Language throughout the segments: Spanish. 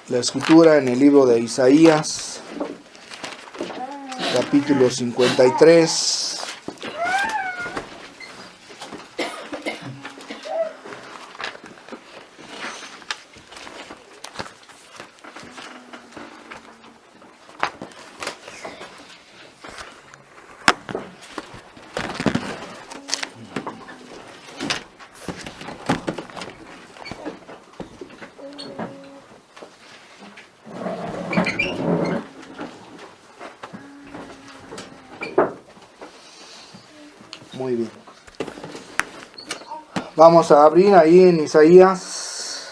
la escritura en el libro de Isaías, capítulo 53. Muy bien. Vamos a abrir ahí en Isaías,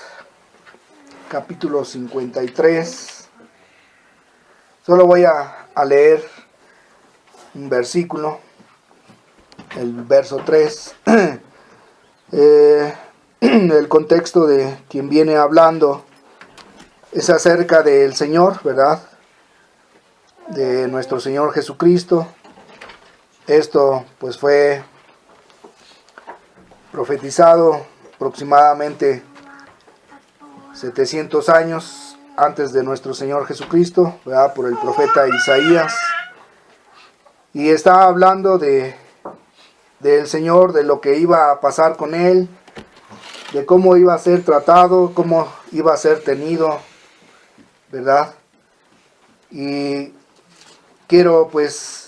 capítulo 53. Solo voy a leer un versículo, el verso 3. El contexto de quien viene hablando es acerca del Señor, ¿verdad? De nuestro Señor Jesucristo. Esto pues fue profetizado aproximadamente 700 años antes de nuestro Señor Jesucristo, ¿verdad? Por el profeta Isaías. Y está hablando del Señor, de lo que iba a pasar con Él, de cómo iba a ser tratado, cómo iba a ser tenido, ¿verdad? Y quiero pues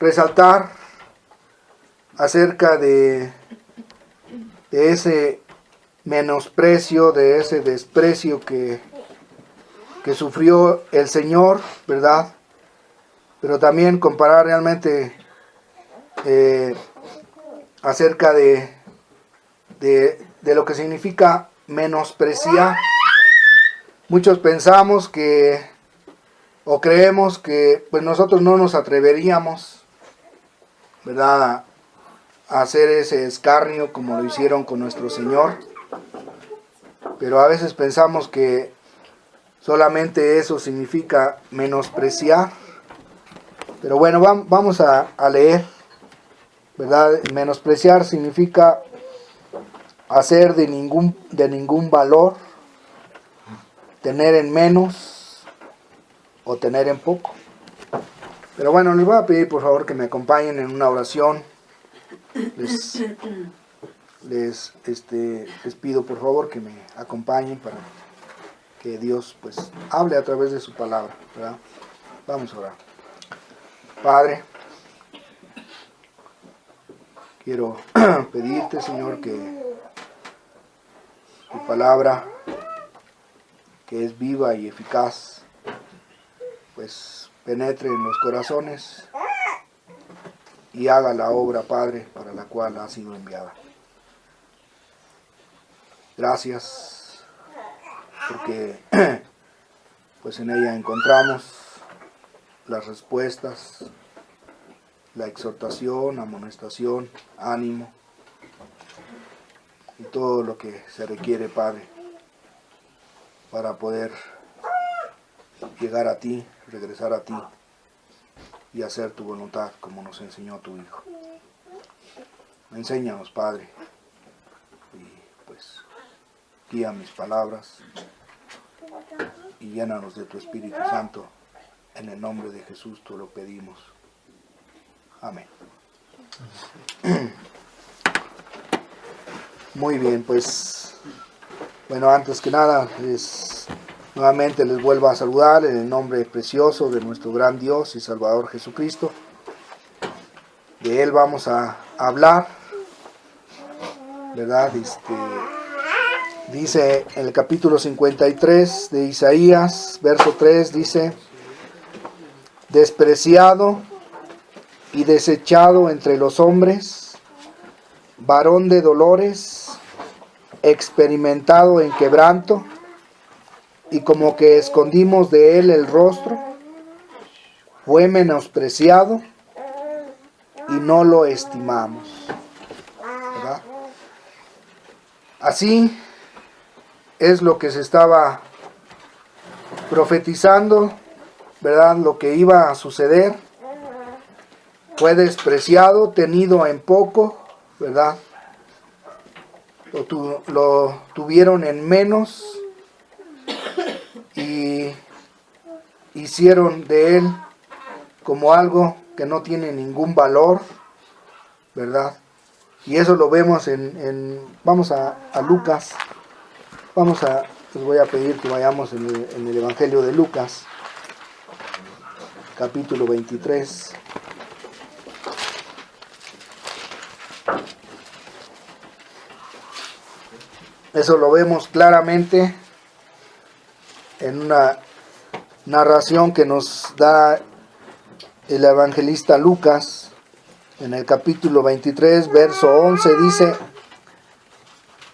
resaltar acerca de ese menosprecio, de ese desprecio que sufrió el Señor, ¿verdad? Pero también comparar realmente acerca de lo que significa menospreciar. Muchos pensamos que o creemos que pues nosotros no nos atreveríamos, ¿verdad?, a hacer ese escarnio como lo hicieron con nuestro Señor. Pero a veces pensamos que solamente eso significa menospreciar. Pero bueno, vamos a leer, ¿verdad? Menospreciar significa hacer de ningún valor, tener en menos o tener en poco. Pero bueno, les voy a pedir por favor que me acompañen en una oración. Les pido por favor que me acompañen para que Dios pues hable a través de su palabra, ¿verdad? Vamos a orar. Padre, quiero pedirte, Señor, que tu palabra, que es viva y eficaz, pues penetre en los corazones y haga la obra, Padre, para la cual ha sido enviada. Gracias, porque pues en ella encontramos las respuestas, la exhortación, amonestación, ánimo y todo lo que se requiere, Padre, para poder llegar a ti, regresar a ti y hacer tu voluntad como nos enseñó tu Hijo. Enséñanos, Padre, y pues guía mis palabras y llénanos de tu Espíritu Santo. En el nombre de Jesús te lo pedimos. Amén. Muy bien, pues bueno, antes que nada nuevamente les vuelvo a saludar en el nombre precioso de nuestro gran Dios y Salvador Jesucristo. De Él vamos a hablar, ¿verdad? Dice en el capítulo 53 de Isaías, verso 3, dice: despreciado y desechado entre los hombres, varón de dolores, experimentado en quebranto, y como que escondimos de él el rostro, fue menospreciado y no lo estimamos, ¿verdad? Así es lo que se estaba profetizando, ¿verdad? Lo que iba a suceder. Fue despreciado, tenido en poco, ¿verdad? lo tuvieron en menos y hicieron de él como algo que no tiene ningún valor, ¿verdad? Y eso lo vemos vamos a Lucas, les voy a pedir que vayamos en el Evangelio de Lucas, capítulo 23. Eso lo vemos claramente en una narración que nos da el evangelista Lucas. En el capítulo 23, verso 11 dice: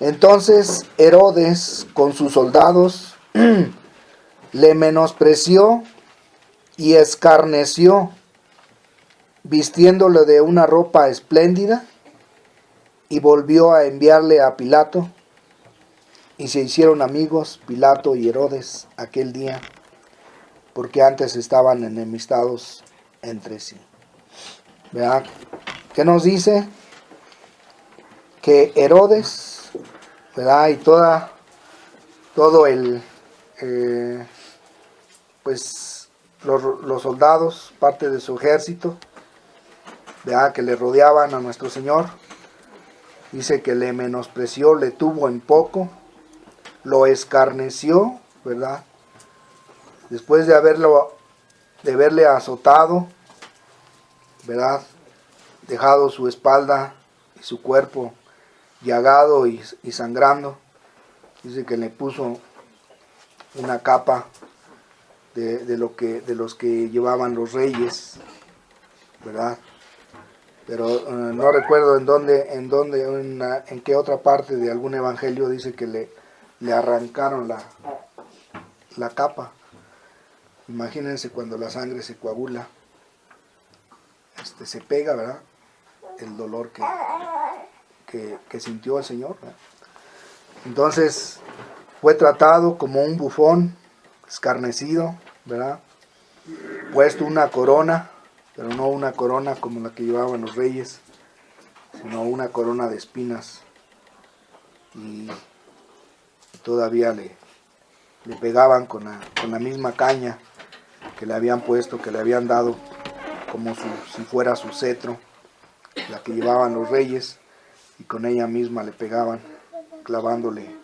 entonces Herodes con sus soldados le menospreció y escarneció, vistiéndole de una ropa espléndida, y volvió a enviarle a Pilato, y se hicieron amigos Pilato y Herodes aquel día, porque antes estaban enemistados entre sí. ¿Verdad? ¿Qué nos dice? Que Herodes, ¿verdad? Y todo el pues los soldados, parte de su ejército, ¿verdad?, que le rodeaban a nuestro Señor, dice que le menospreció, le tuvo en poco, lo escarneció, ¿verdad? Después de haberle azotado, ¿verdad?, dejado su espalda y su cuerpo llagado y sangrando, dice que le puso una capa de los que llevaban los reyes, ¿verdad? Pero no recuerdo en qué otra parte de algún evangelio dice que le arrancaron la capa. Imagínense cuando la sangre se coagula, se pega, ¿verdad?, el dolor que sintió el Señor, ¿verdad? Entonces fue tratado como un bufón, escarnecido, ¿verdad? Puesto una corona, pero no una corona como la que llevaban los reyes, sino una corona de espinas, y todavía le pegaban con la misma caña que le habían puesto, que le habían dado como si fuera su cetro, la que llevaban los reyes, y con ella misma le pegaban, clavándole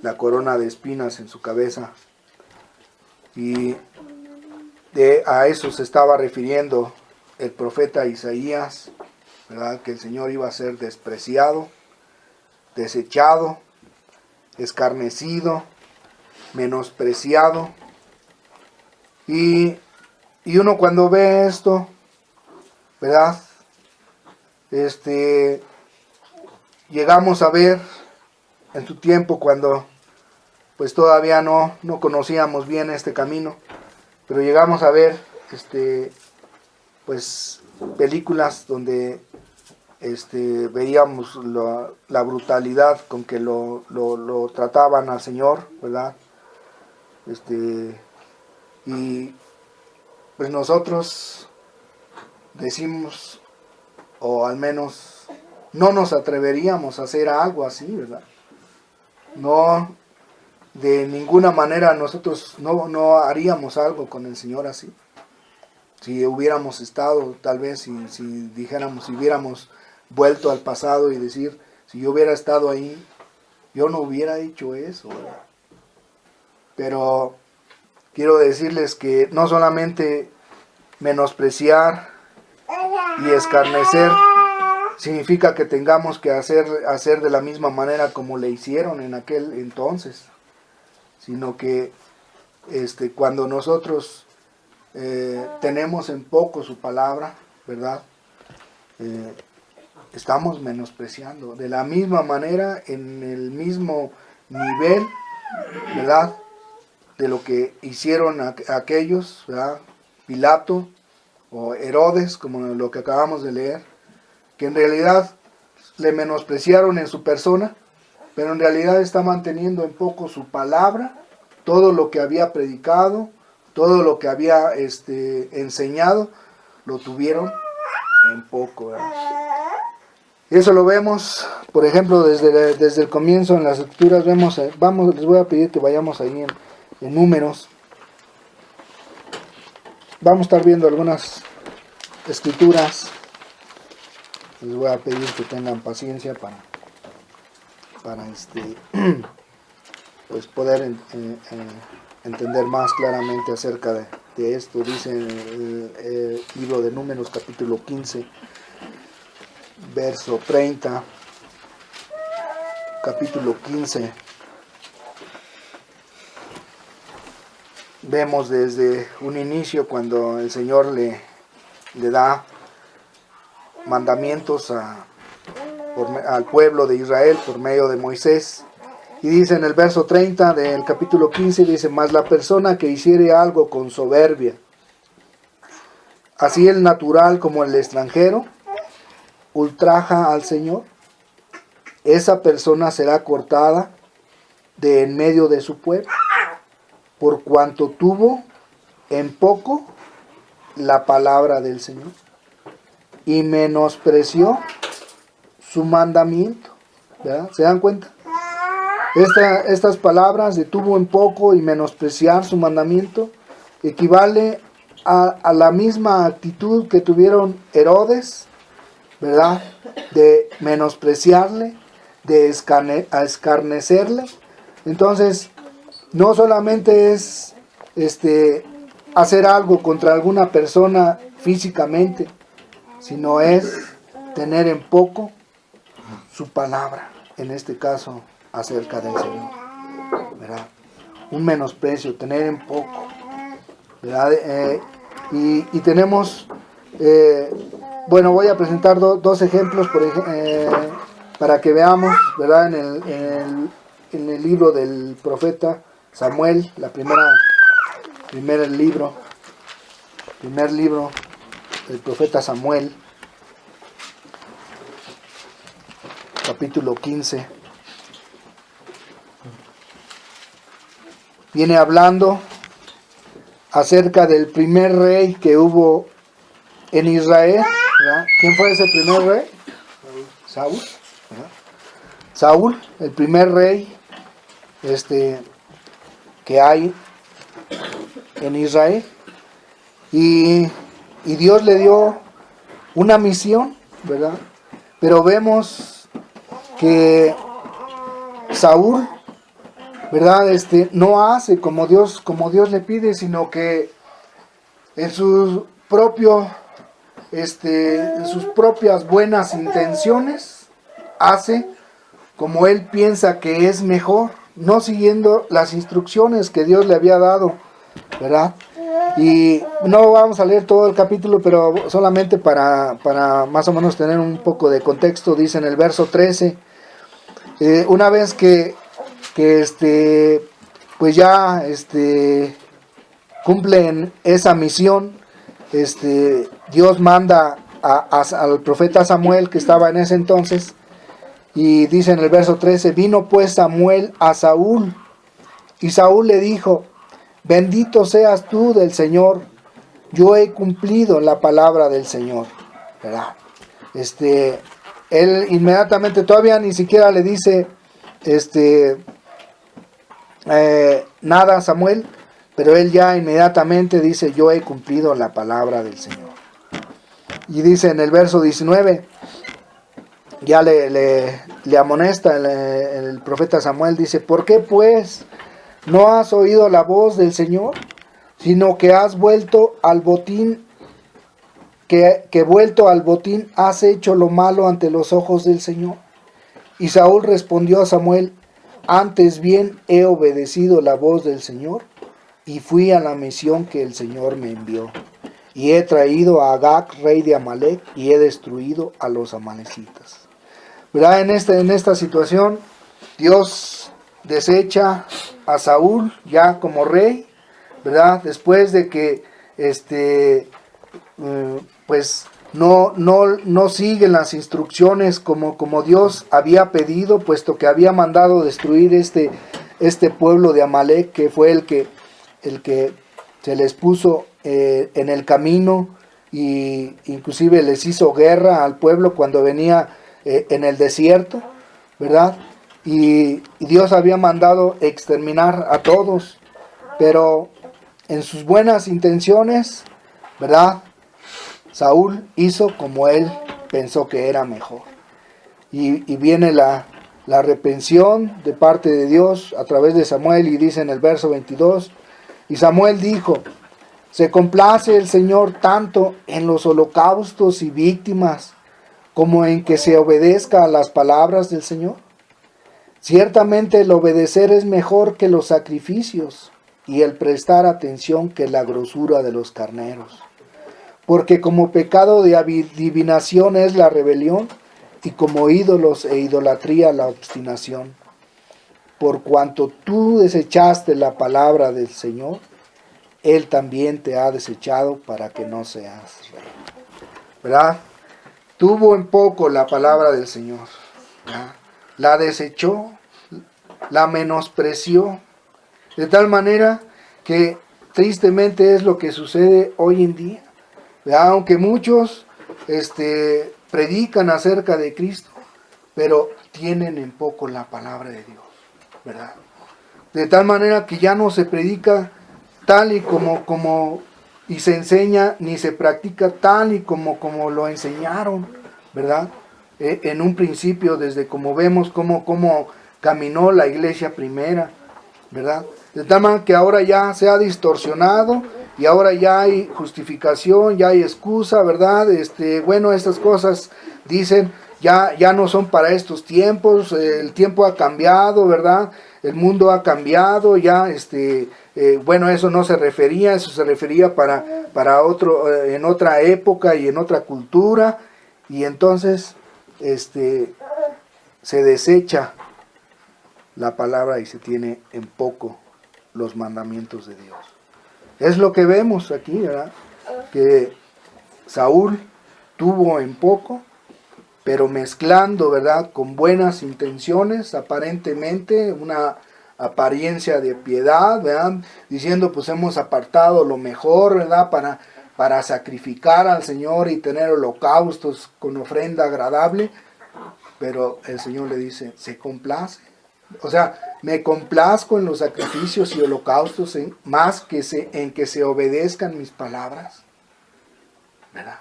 la corona de espinas en su cabeza. Y a eso se estaba refiriendo el profeta Isaías, ¿verdad?, que el Señor iba a ser despreciado, desechado, escarnecido, menospreciado. Y uno cuando ve esto, ¿verdad?, llegamos a ver en su tiempo, cuando pues todavía no conocíamos bien este camino, pero llegamos a ver pues películas donde veíamos la brutalidad con que lo trataban al Señor, ¿verdad? Y pues nosotros decimos, o al menos no nos atreveríamos a hacer algo así, ¿verdad? No, de ninguna manera nosotros no haríamos algo con el Señor así. Si hubiéramos estado, tal vez, si dijéramos, si hubiéramos vuelto al pasado y decir, si yo hubiera estado ahí, yo no hubiera hecho eso, ¿verdad? Pero quiero decirles que no solamente menospreciar y escarnecer significa que tengamos que hacer de la misma manera como le hicieron en aquel entonces, sino que cuando nosotros tenemos en poco su palabra, ¿verdad?, estamos menospreciando de la misma manera, en el mismo nivel, ¿verdad?, de lo que hicieron aquellos, ¿verdad?, Pilato o Herodes, como lo que acabamos de leer, que en realidad le menospreciaron en su persona, pero en realidad está manteniendo en poco su palabra, todo lo que había predicado, todo lo que había enseñado, lo tuvieron en poco, ¿verdad? Eso lo vemos, por ejemplo, desde el comienzo en las escrituras. Vemos, les voy a pedir que vayamos ahí en Números. Vamos a estar viendo algunas escrituras. Les voy a pedir que tengan paciencia para pues poder entender más claramente acerca de esto. Dice el libro de Números, capítulo 15, verso 30. Capítulo 15. Vemos desde un inicio cuando el Señor le da mandamientos al pueblo de Israel por medio de Moisés. Y dice en el verso 30 del capítulo 15, dice: mas la persona que hiciere algo con soberbia, así el natural como el extranjero, ultraja al Señor, esa persona será cortada de en medio de su pueblo, por cuanto tuvo en poco la palabra del Señor y menospreció su mandamiento. ¿Verdad? ¿Se dan cuenta? Estas palabras de tuvo en poco y menospreciar su mandamiento equivale a la misma actitud que tuvieron Herodes, ¿verdad? De menospreciarle, de escarnecerle. Entonces, no solamente es hacer algo contra alguna persona físicamente, sino es tener en poco su palabra, en este caso acerca del Señor, ¿verdad? Un menosprecio, tener en poco, ¿verdad? Y tenemos, bueno, voy a presentar dos ejemplos para que veamos, ¿verdad? En el libro del profeta Samuel, primer libro del profeta Samuel, capítulo 15. Viene hablando acerca del primer rey que hubo en Israel, ¿verdad? ¿Quién fue ese primer rey? Saúl, ¿verdad? Saúl, el primer rey que hay en Israel. Y Dios le dio una misión, ¿verdad? Pero vemos que Saúl, ¿verdad? No hace como Dios le pide, sino que en sus propias buenas intenciones hace como él piensa que es mejor, no siguiendo las instrucciones que Dios le había dado, ¿verdad? Y no vamos a leer todo el capítulo, pero solamente para más o menos tener un poco de contexto. Dice en el verso 13, una vez que pues ya cumplen esa misión, Dios manda al profeta Samuel, que estaba en ese entonces, y dice en el verso 13, vino pues Samuel a Saúl, y Saúl le dijo: bendito seas tú del Señor, yo he cumplido la palabra del Señor, ¿verdad? Él inmediatamente, todavía ni siquiera le dice nada a Samuel, pero él ya inmediatamente dice: yo he cumplido la palabra del Señor. Y dice en el verso 19, ya le amonesta el profeta Samuel, dice: ¿por qué pues no has oído la voz del Señor, sino que has vuelto al botín, que vuelto al botín has hecho lo malo ante los ojos del Señor? Y Saúl respondió a Samuel: antes bien he obedecido la voz del Señor y fui a la misión que el Señor me envió. Y he traído a Agag, rey de Amalec, y he destruido a los amalecitas. ¿Verdad? En esta situación, Dios desecha a Saúl ya como rey, ¿verdad? Después de que pues no siguen las instrucciones como Dios había pedido, puesto que había mandado destruir este pueblo de Amalec, que fue el que se les puso en el camino, y inclusive les hizo guerra al pueblo cuando venía en el desierto, ¿verdad? Y Dios había mandado exterminar a todos, pero en sus buenas intenciones, ¿verdad? Saúl hizo como él pensó que era mejor. Y viene la reprensión de parte de Dios a través de Samuel, y dice en el verso 22, y Samuel dijo: ¿se complace el Señor tanto en los holocaustos y víctimas como en que se obedezca a las palabras del Señor? Ciertamente el obedecer es mejor que los sacrificios, y el prestar atención que la grosura de los carneros. Porque como pecado de adivinación es la rebelión, y como ídolos e idolatría la obstinación. Por cuanto tú desechaste la palabra del Señor, Él también te ha desechado para que no seas rey. ¿Verdad? Tuvo en poco la palabra del Señor, ¿verdad? La desechó, la menospreció, de tal manera que tristemente es lo que sucede hoy en día, ¿verdad? Aunque muchos predican acerca de Cristo, pero tienen en poco la palabra de Dios, ¿verdad? De tal manera que ya no se predica tal y como y se enseña, ni se practica tal y como lo enseñaron, ¿verdad? En un principio, desde como vemos cómo caminó la iglesia primera, ¿verdad? De tal manera que ahora ya se ha distorsionado, y ahora ya hay justificación, ya hay excusa, ¿verdad? Bueno, estas cosas dicen ya no son para estos tiempos, el tiempo ha cambiado, ¿verdad? El mundo ha cambiado, ya bueno, eso no se refería, eso se refería para otro, en otra época y en otra cultura, y entonces se desecha la palabra y se tiene en poco los mandamientos de Dios. Es lo que vemos aquí, ¿verdad? Que Saúl tuvo en poco, pero mezclando, ¿verdad?, con buenas intenciones, aparentemente una apariencia de piedad, ¿verdad?, diciendo, pues hemos apartado lo mejor, ¿verdad?, para sacrificar al Señor y tener holocaustos con ofrenda agradable, pero el Señor le dice, ¿se complace? O sea, me complazco en los sacrificios y holocaustos más que en que se obedezcan mis palabras, ¿verdad?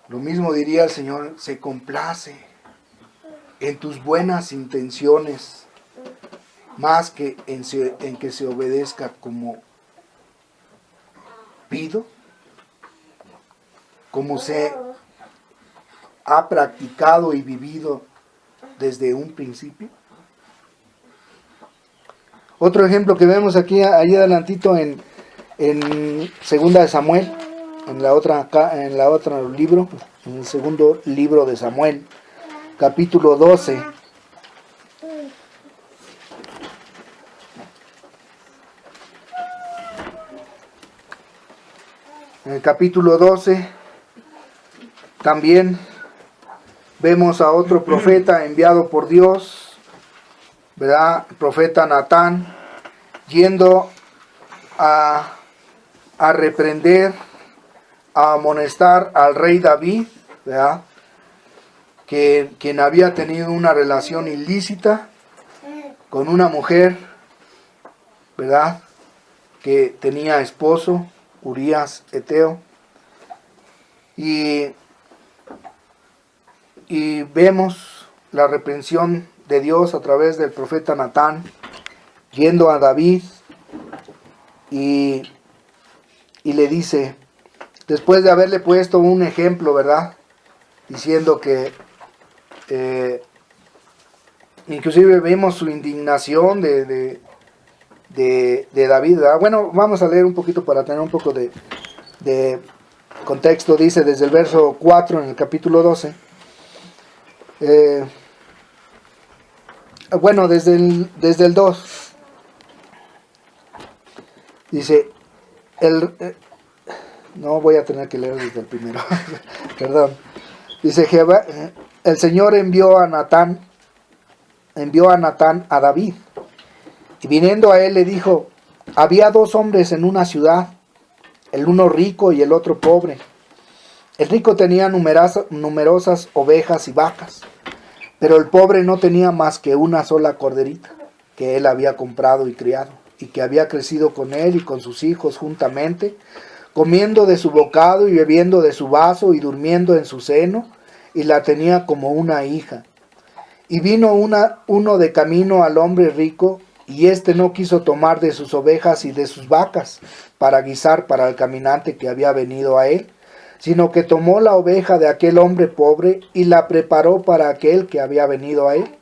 Lo mismo diría el Señor, se complace en tus buenas intenciones más que en que se obedezca como pido, como se ha practicado y vivido desde un principio. Otro ejemplo que vemos aquí, ahí adelantito en Segunda de Samuel, en la otra libro, en el segundo libro de Samuel, capítulo 12. En el capítulo 12 también vemos a otro profeta enviado por Dios, ¿verdad? El profeta Natán, yendo a reprender, a amonestar al rey David, ¿verdad?, quien había tenido una relación ilícita con una mujer, ¿verdad?, que tenía esposo, Urías Eteo, y vemos la reprensión de Dios a través del profeta Natán, yendo a David, y le dice, después de haberle puesto un ejemplo, ¿verdad?, diciendo que inclusive vemos su indignación de David, ¿verdad? Bueno, vamos a leer un poquito para tener un poco de contexto. Dice desde el verso 4 en el capítulo 12. Bueno, desde el 2. Dice, no voy a tener que leer desde el primero, perdón. Dice, Jehová, el Señor envió a Natán a David, y viniendo a él le dijo, había 2 hombres en una ciudad, el uno rico y el otro pobre. El rico tenía numerosas ovejas y vacas, pero el pobre no tenía más que una sola corderita, que él había comprado y criado, y que había crecido con él y con sus hijos juntamente, comiendo de su bocado y bebiendo de su vaso y durmiendo en su seno, y la tenía como una hija. Y vino uno de camino al hombre rico, y éste no quiso tomar de sus ovejas y de sus vacas para guisar para el caminante que había venido a él, sino que tomó la oveja de aquel hombre pobre y la preparó para aquel que había venido a él.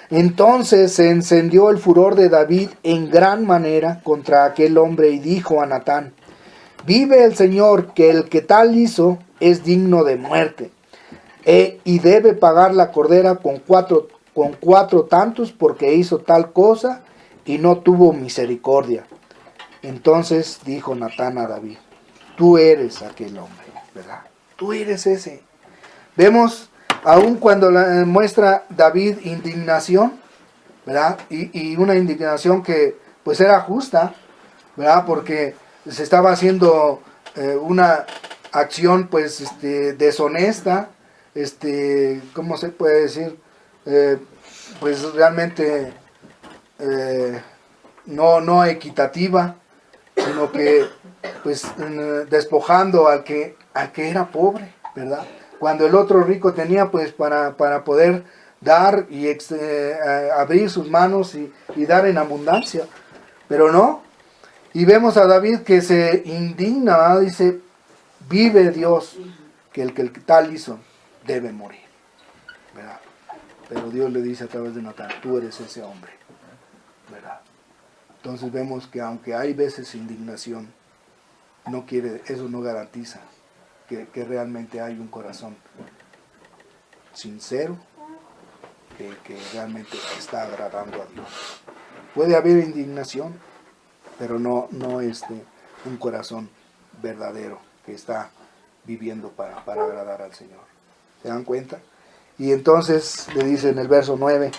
Entonces se encendió el furor de David en gran manera contra aquel hombre y dijo a Natán: vive el Señor, que el que tal hizo es digno de muerte, y debe pagar la cordera con cuatro tantos, porque hizo tal cosa y no tuvo misericordia. Entonces dijo Natán a David: tú eres aquel hombre, ¿verdad? Tú eres ese. Vemos, aun cuando muestra David indignación, ¿verdad? Y una indignación que pues era justa, ¿verdad? Porque se estaba haciendo una acción pues deshonesta, ¿cómo se puede decir? Pues realmente no equitativa, sino que pues despojando al que era pobre, ¿verdad? Cuando el otro rico tenía pues para poder dar y abrir sus manos y dar en abundancia, pero no. Y vemos a David que se indigna, ¿verdad? Dice: vive Dios, que el tal hizo debe morir, ¿verdad? Pero Dios le dice a través de Natán: tú eres ese hombre, ¿verdad? Entonces vemos que aunque hay veces indignación, eso no garantiza que realmente hay un corazón sincero que realmente está agradando a Dios. Puede haber indignación, pero no un corazón verdadero que está viviendo para agradar al Señor. ¿Se dan cuenta? Y entonces le dice en el verso 9,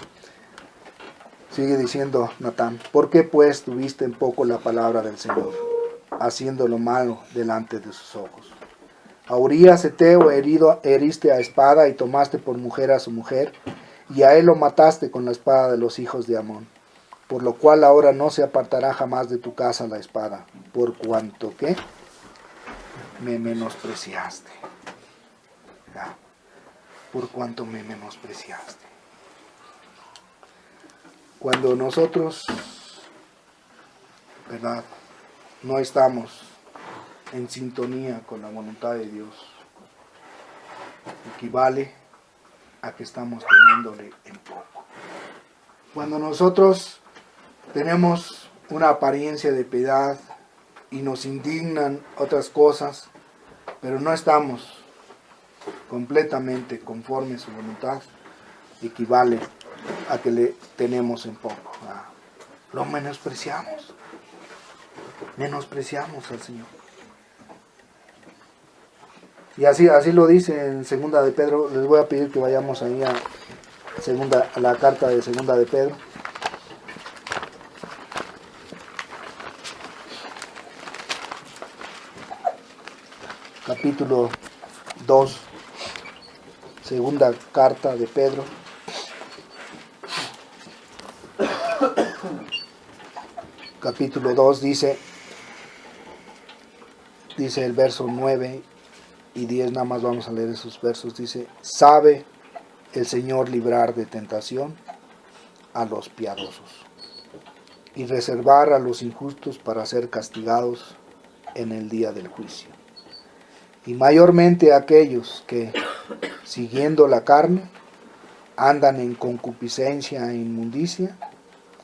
sigue diciendo Natán: ¿por qué pues tuviste en poco la palabra del Señor, haciendo lo malo delante de sus ojos? A Urías Heteo heriste a espada y tomaste por mujer a su mujer, y a él lo mataste con la espada de los hijos de Amón. Por lo cual ahora no se apartará jamás de tu casa la espada, por cuanto que me menospreciaste. ¿Ya? Por cuanto me menospreciaste. Cuando nosotros, ¿verdad?, no estamos en sintonía con la voluntad de Dios, equivale a que estamos teniéndole en poco. Cuando nosotros tenemos una apariencia de piedad y nos indignan otras cosas, pero no estamos completamente conforme a su voluntad, equivale a que le tenemos en poco. Lo menospreciamos al Señor. Y así lo dice en segunda de Pedro. Les voy a pedir que vayamos ahí a la carta de segunda de Pedro. Capítulo 2, segunda carta de Pedro. Capítulo 2 dice el verso 9 y 10, nada más vamos a leer esos versos. Dice: sabe el Señor librar de tentación a los piadosos y reservar a los injustos para ser castigados en el día del juicio. Y mayormente aquellos que, siguiendo la carne, andan en concupiscencia e inmundicia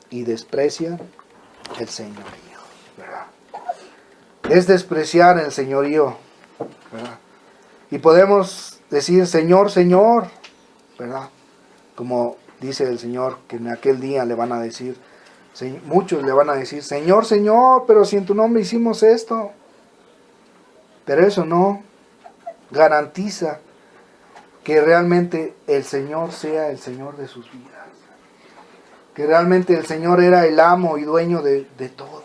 y desprecian el señorío, ¿verdad? Es despreciar el señorío, ¿verdad? Y podemos decir: Señor, Señor, ¿verdad? Como dice el Señor, que en aquel día le van a decir, muchos le van a decir: Señor, Señor, pero si en tu nombre hicimos esto. Pero eso no garantiza que realmente el Señor sea el Señor de sus vidas. Que realmente el Señor era el amo y dueño de todo,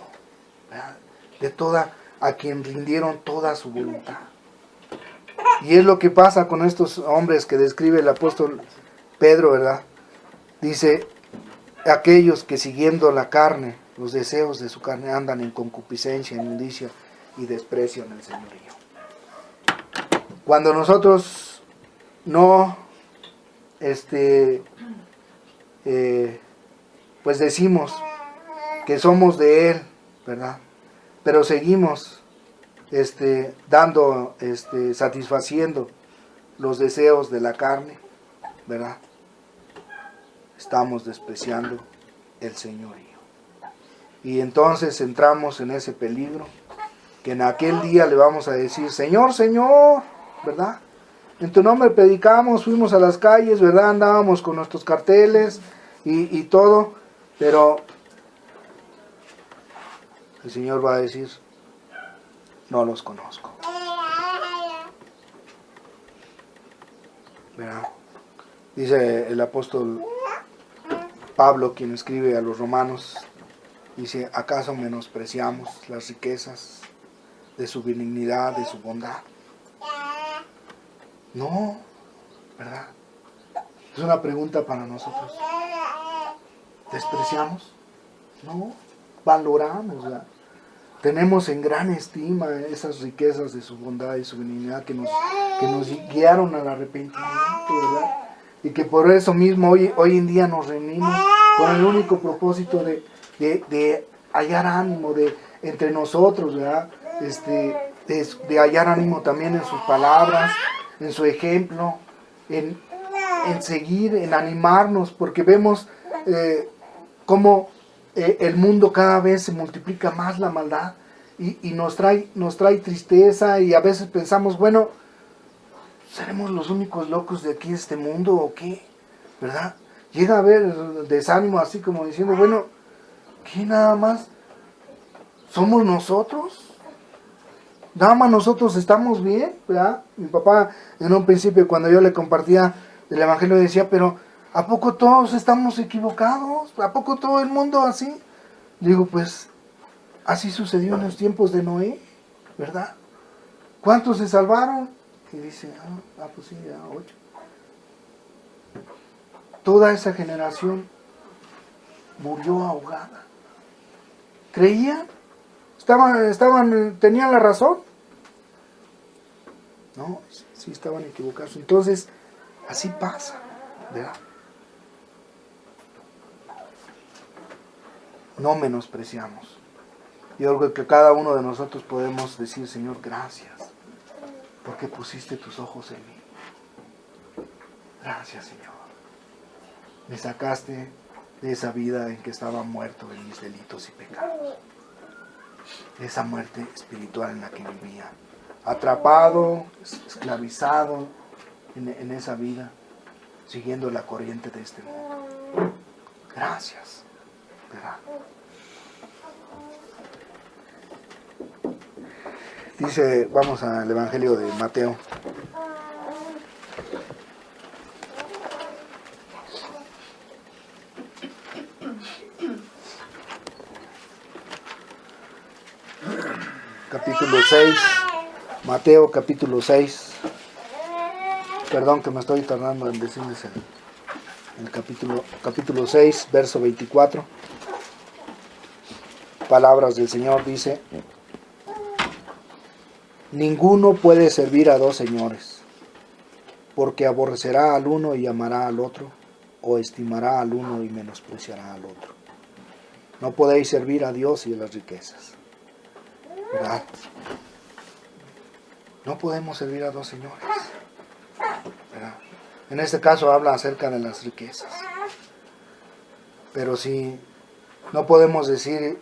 ¿verdad? De toda, a quien rindieron toda su voluntad. Y es lo que pasa con estos hombres que describe el apóstol Pedro, ¿verdad? Dice, aquellos que siguiendo la carne, los deseos de su carne, andan en concupiscencia, inmundicia y desprecio en el señorío. Cuando nosotros no, pues decimos que somos de Él, ¿verdad? Pero seguimos satisfaciendo los deseos de la carne, ¿verdad? Estamos despreciando el señorío. Y entonces entramos en ese peligro, que en aquel día le vamos a decir, Señor, Señor, ¿verdad? En tu nombre predicamos, fuimos a las calles, ¿verdad? Andábamos con nuestros carteles y todo, pero el Señor va a decir, no los conozco. ¿Verdad? Dice el apóstol Pablo, quien escribe a los romanos, dice, ¿acaso menospreciamos las riquezas de su benignidad, de su bondad? No, ¿verdad? Es una pregunta para nosotros. ¿Despreciamos? No, valoramos, ¿verdad? Tenemos en gran estima esas riquezas de su bondad y su benignidad que nos guiaron al arrepentimiento, ¿verdad? Y que por eso mismo hoy en día nos reunimos con el único propósito de hallar ánimo entre nosotros, ¿verdad? De hallar ánimo también en sus palabras, en su ejemplo, en seguir, en animarnos, porque vemos cómo el mundo cada vez se multiplica más la maldad y nos trae tristeza, y a veces pensamos, bueno, ¿seremos los únicos locos de aquí de este mundo o qué? ¿Verdad? Llega a haber desánimo, así como diciendo, bueno, ¿qué nada más? ¿Somos nosotros? Nada más nosotros estamos bien, ¿verdad? Mi papá en un principio, cuando yo le compartía el evangelio, decía, pero ¿a poco todos estamos equivocados? ¿A poco todo el mundo así? Digo, pues así sucedió en los tiempos de Noé, ¿verdad? ¿Cuántos se salvaron? Y dice, pues sí, 8. Toda esa generación murió ahogada. ¿Creían? ¿Tenían la razón? No, sí estaban equivocados. Entonces, así pasa, ¿verdad? No menospreciamos. Yo creo que cada uno de nosotros podemos decir, Señor, gracias, porque pusiste tus ojos en mí. Gracias, Señor. Me sacaste de esa vida en que estaba muerto en mis delitos y pecados. De esa muerte espiritual en la que vivía. Atrapado, esclavizado en esa vida, siguiendo la corriente de este mundo. Gracias, ¿verdad? Dice, vamos al Evangelio de Mateo. Capítulo 6, Mateo capítulo 6. Perdón que me estoy tardando en decirles el capítulo 6, verso 24. Palabras del Señor, dice: ninguno puede servir a dos señores, porque aborrecerá al uno y amará al otro, o estimará al uno y menospreciará al otro. No podéis servir a Dios y a las riquezas, ¿verdad? No podemos servir a dos señores, ¿verdad? En este caso habla acerca de las riquezas. Pero si no podemos decir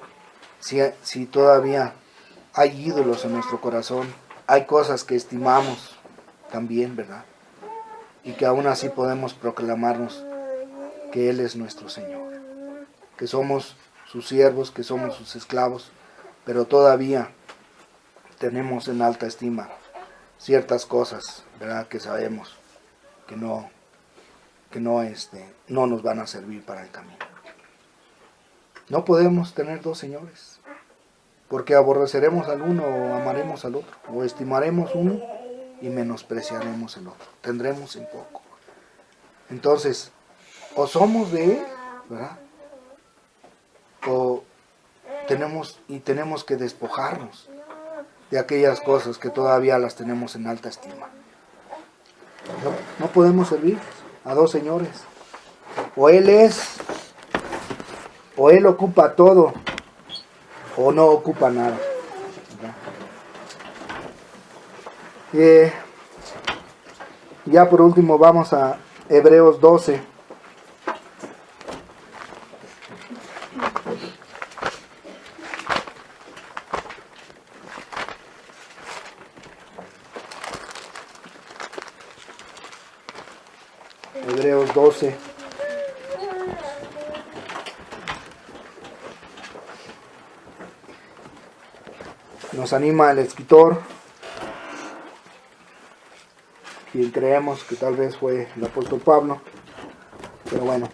si todavía hay ídolos en nuestro corazón, hay cosas que estimamos también, ¿verdad? Y que aún así podemos proclamarnos que Él es nuestro Señor, que somos sus siervos, que somos sus esclavos, pero todavía tenemos en alta estima ciertas cosas, ¿verdad? Que sabemos que no nos van a servir para el camino. No podemos tener dos señores, porque aborreceremos al uno o amaremos al otro, o estimaremos uno y menospreciaremos el otro. Tendremos en poco. Entonces, o somos de Él, ¿verdad? O tenemos que despojarnos de aquellas cosas que todavía las tenemos en alta estima. No podemos servir a dos señores. O Él ocupa todo, o no ocupa nada. Ya por último vamos a Hebreos 12. Hebreos 12. Nos anima el escritor, quien creemos que tal vez fue el apóstol Pablo, pero bueno,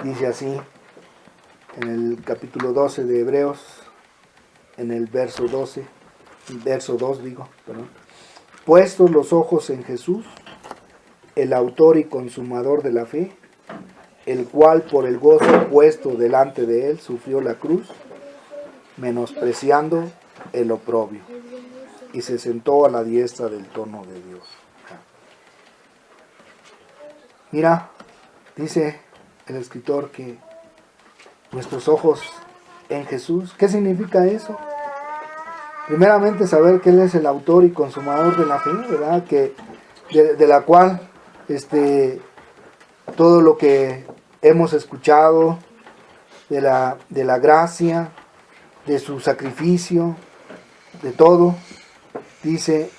dice así en el capítulo 12 de Hebreos, en el verso 2, puestos los ojos en Jesús, el autor y consumador de la fe, el cual por el gozo puesto delante de él sufrió la cruz, menospreciando el oprobio, y se sentó a la diestra del trono de Dios. Mira, dice el escritor que nuestros ojos en Jesús, ¿qué significa eso? Primeramente saber que Él es el autor y consumador de la fe, ¿verdad? Que de la cual todo lo que hemos escuchado de la gracia, de su sacrificio, de todo, dice,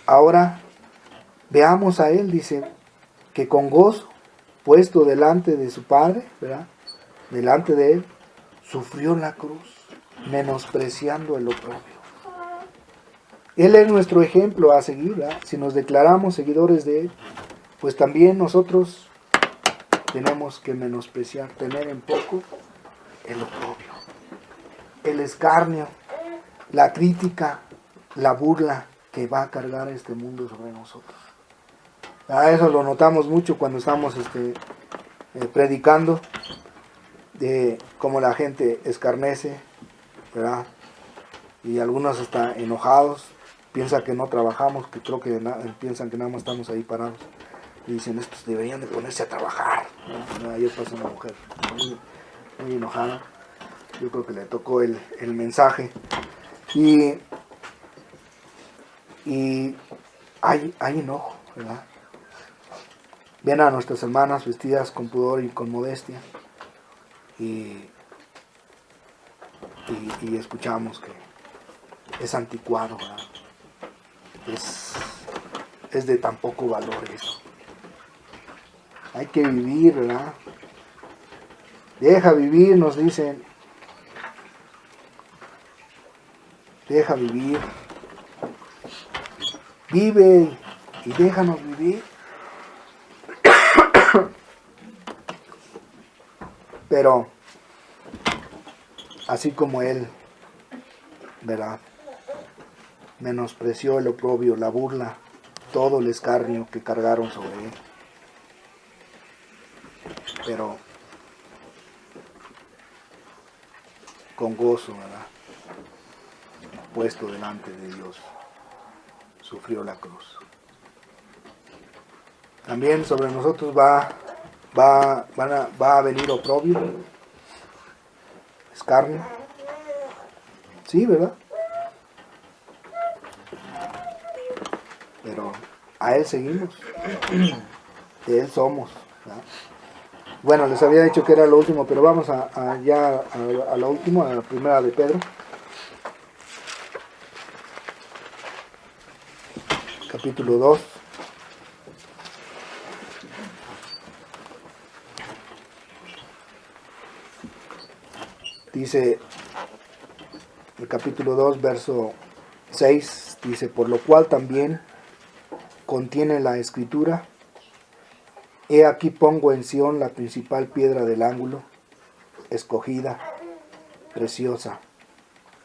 ahora veamos a Él, dice, que con gozo, puesto delante de su Padre, ¿verdad? Delante de Él, sufrió la cruz, menospreciando el oprobio. Él es nuestro ejemplo a seguir, ¿verdad? Si nos declaramos seguidores de Él, pues también nosotros tenemos que menospreciar, tener en poco el oprobio, el escarnio, la crítica, la burla que va a cargar este mundo sobre nosotros. Eso lo notamos mucho cuando estamos predicando, de cómo la gente escarnece, ¿verdad? Y algunos están enojados, piensan que no trabajamos, que creo que piensan que nada más estamos ahí parados. Y dicen, estos deberían de ponerse a trabajar, ¿no? Ayer pasó una mujer muy enojada. Yo creo que le tocó el mensaje. Y hay enojo, ¿verdad? Ven a nuestras hermanas vestidas con pudor y con modestia. Y escuchamos que es anticuado, ¿verdad? Es de tan poco valor eso. Hay que vivir, ¿verdad? Deja vivir, nos dicen. Deja vivir. Vive y déjanos vivir. Pero, así como Él, ¿verdad? Menospreció el oprobio, la burla, todo el escarnio que cargaron sobre Él. Pero con gozo, ¿verdad? Puesto delante de Dios, sufrió la cruz. También sobre nosotros va a venir oprobio, escarnio. Sí, ¿verdad? Pero a Él seguimos, de Él somos, ¿verdad? Bueno, les había dicho que era lo último, pero vamos a lo último, a la primera de Pedro. Capítulo 2. Dice, el capítulo 2, verso 6, dice, por lo cual también contiene la escritura, he aquí pongo en Sión la principal piedra del ángulo, escogida, preciosa.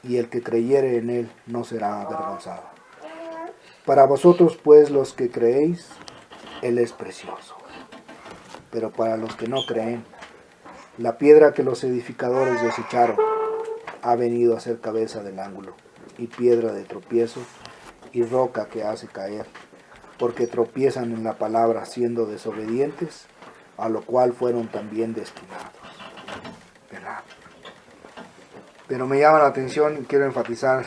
y el que creyere en él no será avergonzado. Para vosotros, pues, los que creéis, él es precioso. Pero para los que no creen, la piedra que los edificadores desecharon ha venido a ser cabeza del ángulo, y piedra de tropiezo, y roca que hace caer, porque tropiezan en la palabra siendo desobedientes, a lo cual fueron también destinados. ¿Verdad? Pero me llama la atención y quiero enfatizar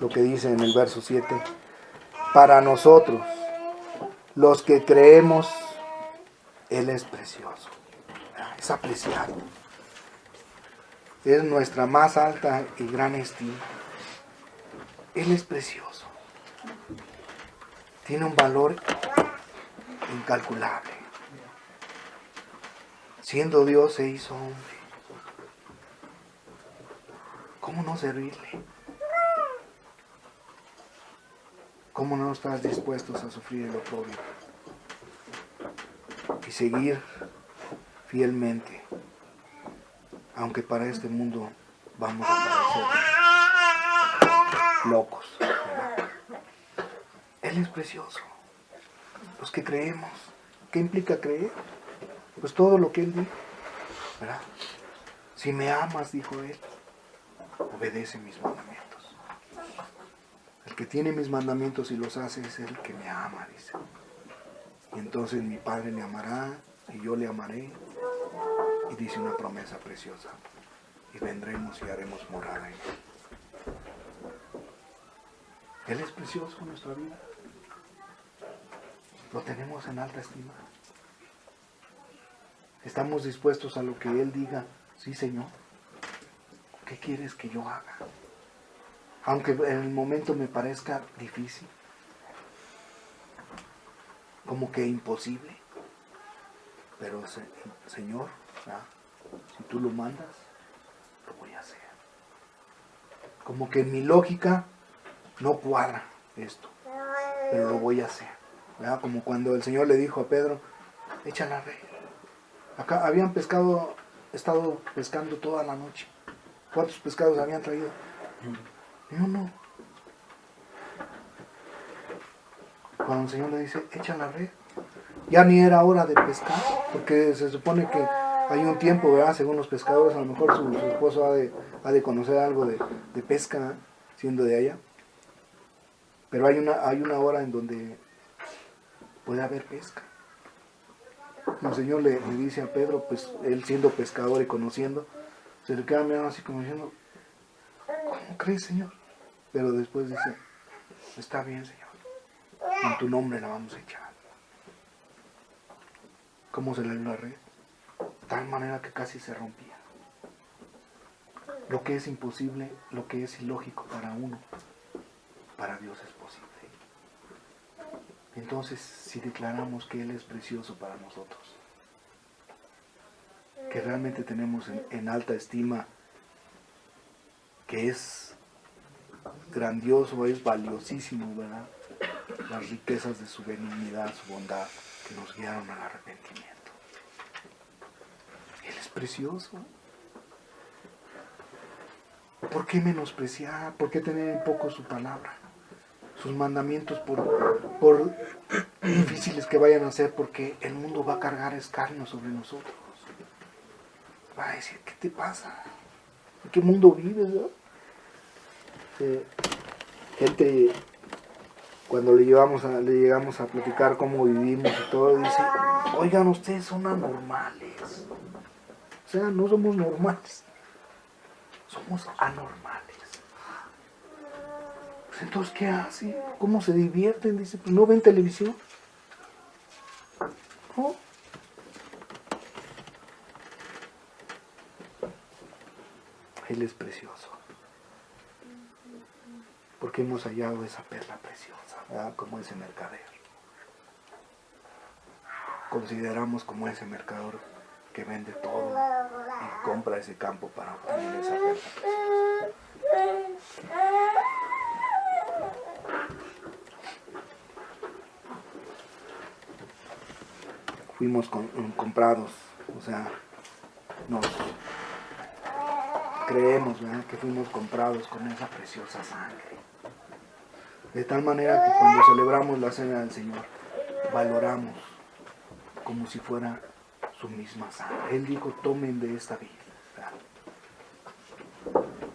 lo que dice en el verso 7. Para nosotros, los que creemos, él es precioso. Es apreciado. Es nuestra más alta y gran estima. Él es precioso. Tiene un valor incalculable. Siendo Dios se hizo hombre. ¿Cómo no servirle? ¿Cómo no estás dispuestos a sufrir el oprobio? Y seguir fielmente, aunque para este mundo vamos a parecer locos. ¿Verdad? Él es precioso. Los que creemos, ¿qué implica creer? Pues todo lo que Él dijo, ¿verdad? Si me amas, dijo Él, obedece mis mandamientos. El que tiene mis mandamientos y los hace es el que me ama, dice. Y entonces mi Padre le amará y yo le amaré. Y dice una promesa preciosa. Y vendremos y haremos morada en Él. Él es precioso en nuestra vida. Lo tenemos en alta estima. Estamos dispuestos a lo que Él diga. Sí, Señor. ¿Qué quieres que yo haga? Aunque en el momento me parezca difícil. Como que imposible. Pero Señor, ¿verdad? Si tú lo mandas, lo voy a hacer. Como que en mi lógica no cuadra esto. Pero lo voy a hacer. ¿Verdad? Como cuando el Señor le dijo a Pedro, echa la red. Acá habían estado pescando toda la noche. ¿Cuántos pescados habían traído? Uno. Cuando el Señor le dice, echa la red, ya ni era hora de pescar, porque se supone que hay un tiempo, ¿verdad? Según los pescadores, a lo mejor su esposo ha de conocer algo de pesca, siendo de allá. Pero hay una hora en donde puede haber pesca. El Señor le dice a Pedro, pues él siendo pescador y conociendo, se le queda mirando así como diciendo, ¿cómo crees, Señor? Pero después dice, está bien, Señor, en tu nombre la vamos a echar. ¿Cómo se le dio la red? De tal manera que casi se rompía. Lo que es imposible, lo que es ilógico para uno, para Dios es posible. Entonces, si declaramos que Él es precioso para nosotros, que realmente tenemos en alta estima, que es grandioso, es valiosísimo, ¿verdad? Las riquezas de su benignidad, su bondad, que nos guiaron al arrepentimiento. Él es precioso. ¿Por qué menospreciar? ¿Por qué tener en poco su palabra? Sus mandamientos, por difíciles que vayan a ser, porque el mundo va a cargar escarnio sobre nosotros. Va a decir, ¿qué te pasa? ¿En qué mundo vives? ¿No? Gente, cuando le llegamos a platicar cómo vivimos y todo, dice, oigan, ustedes son anormales. O sea, no somos normales, somos anormales. Pues entonces, ¿qué hacen? ¿Cómo se divierten? Dice, pues no ven televisión. ¿No? Él es precioso. Porque hemos hallado esa perla preciosa, ¿verdad? Como ese mercader. Consideramos como ese mercador que vende todo y compra ese campo para obtener esa perla preciosa. Fuimos comprados, o sea, nos creemos, ¿verdad?, que fuimos comprados con esa preciosa sangre. De tal manera que cuando celebramos la cena del Señor, valoramos como si fuera su misma sangre. Él dijo, tomen de esta vida.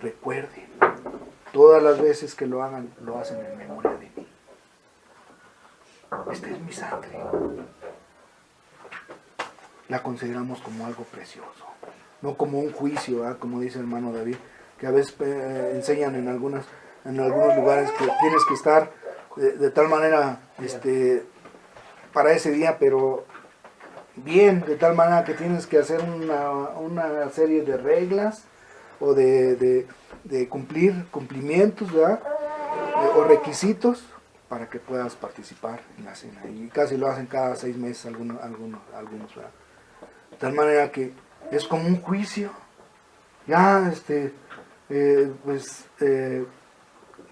Recuerden, todas las veces que lo hagan, lo hacen en memoria de mí. Esta es mi sangre. La consideramos como algo precioso, no como un juicio, ¿verdad?, como dice el hermano David, que a veces enseñan en algunos lugares que tienes que estar de tal manera para ese día, pero bien, de tal manera que tienes que hacer una serie de reglas o de cumplimientos, ¿verdad?, o requisitos para que puedas participar en la cena. Y casi lo hacen cada 6 meses algunos, ¿verdad? De tal manera que es como un juicio. Ya,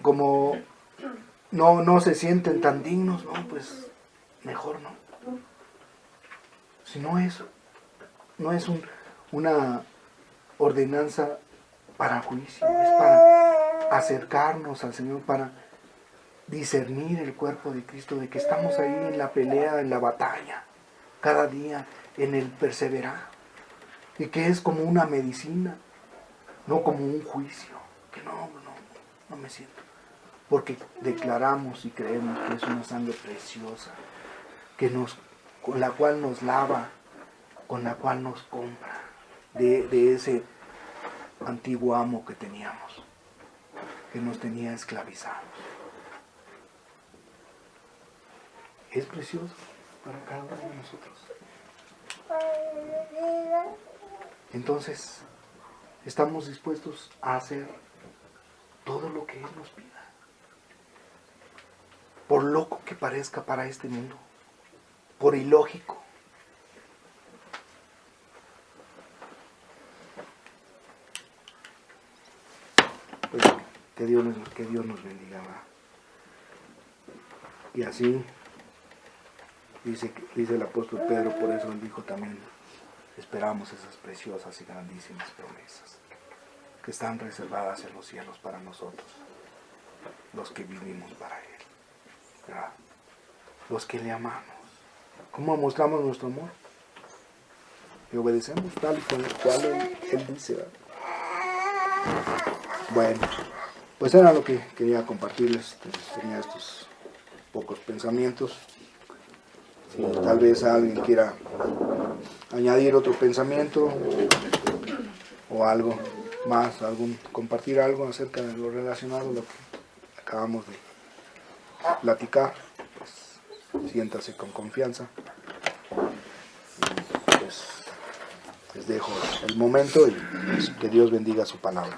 como no se sienten tan dignos, no, pues mejor no. Si no es una ordenanza para juicio, es para acercarnos al Señor, para discernir el cuerpo de Cristo, de que estamos ahí en la pelea, en la batalla, cada día, en el perseverar, y que es como una medicina, no como un juicio, que no me siento, porque declaramos y creemos que es una sangre preciosa, con la cual nos lava, con la cual nos compra de ese antiguo amo que teníamos, que nos tenía esclavizados. Es precioso para cada uno de nosotros. Entonces, estamos dispuestos a hacer todo lo que Él nos pida, por loco que parezca para este mundo, por ilógico. Pues, que Dios nos bendiga, ¿verdad? Y así dice el apóstol Pedro, por eso él dijo también, esperamos esas preciosas y grandísimas promesas que están reservadas en los cielos para nosotros, los que vivimos para Él, ¿verdad?, los que le amamos. ¿Cómo mostramos nuestro amor? Y obedecemos tal y cual Él dice, ¿verdad? Bueno, pues era lo que quería compartirles. Tenía estos pocos pensamientos. Si tal vez alguien quiera añadir otro pensamiento o algo más, compartir algo acerca de lo relacionado a lo que acabamos de platicar, pues siéntase con confianza. Pues les dejo el momento y pues, que Dios bendiga su palabra.